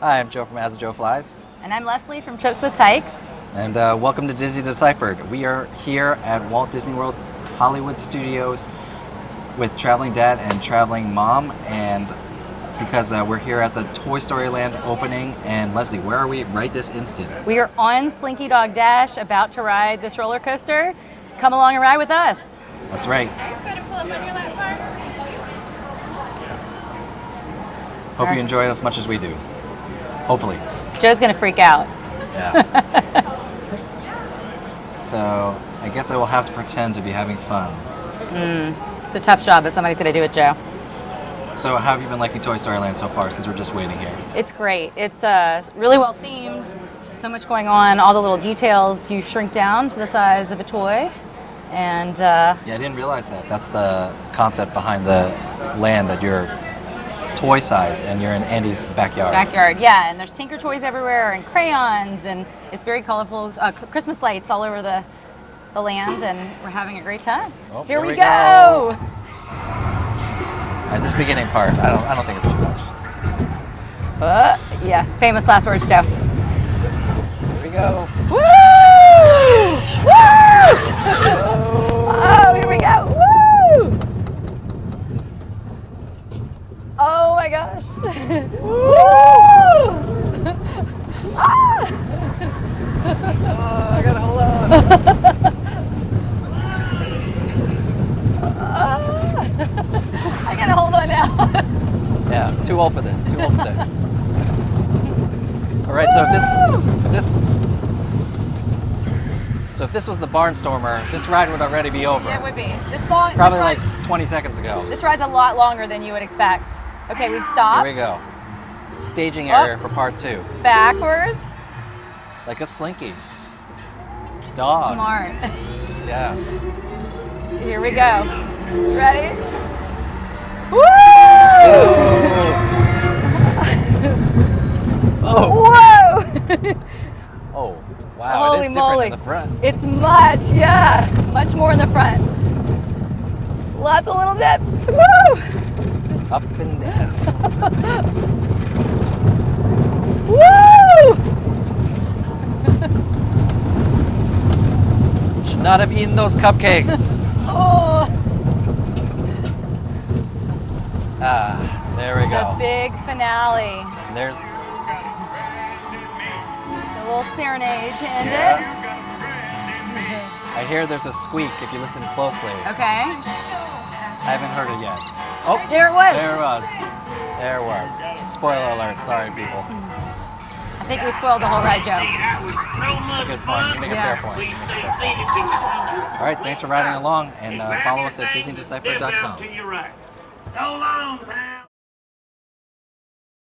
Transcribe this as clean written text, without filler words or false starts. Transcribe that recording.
Hi, I'm Joe from As Joe Flies. And I'm Leslie from Trips with Tykes. And welcome to Disney Deciphered. We are here at Walt Disney World Hollywood Studios with Traveling Dad and Traveling Mom, and because we're here at the Toy Story Land opening. And Leslie, where are we right this instant? We are on Slinky Dog Dash, about to ride this roller coaster. Come along and ride with us. That's right. Hope you enjoy it as much as we do. Hopefully. Joe's gonna freak out. Yeah. So I guess I will have to pretend to be having fun. It's a tough job, but somebody's gonna do it, Joe. So how have you been liking Toy Story Land so far since we're just waiting here? It's great. It's really well themed. So much going on. All the little details you shrink down to the size of a toy. And yeah, I didn't realize that. That's the concept behind the land, that you're toy-sized and you're in Andy's backyard. Yeah, and there's Tinker toys everywhere and crayons, and it's very colorful. Christmas lights all over the land, and we're having a great time. Oh, here we go. At this beginning part, I don't think it's too much. Yeah, famous last words, Joe. Here we go. Woo! Woo! Oh, here we go. Woo! Oh my gosh. Woo! Ah! Oh, I gotta hold on. I gotta hold on now. Yeah, too old for this. Too old for this. All right, so if this was the Barnstormer, this ride would already be over. Yeah, it would be. It's long. Probably like 20 seconds ago. This ride's a lot longer than you would expect. Okay, we've stopped. Here we go. Staging area for part 2. Backwards. Like a Slinky. Dog. Smart. Yeah. Here we go. Ready? Woo! Oh. Whoa! Oh, wow. Holy it is different moly. in the front. It's much more in the front. Lots of little dips. Woo! Up and down. Woo! Should not have eaten those cupcakes. Oh, There we go. the big finale. There's A little serenade to end Yeah. it. I hear there's a squeak if you listen closely. Okay. I haven't heard it yet. Oh, There it was. There it was. There it was. Spoiler alert. Sorry, people. I think we spoiled the whole ride, Joe. That's a good point. You make a fair point. All right, thanks for riding along, and follow us at DisneyDeciphered.com. So long, man.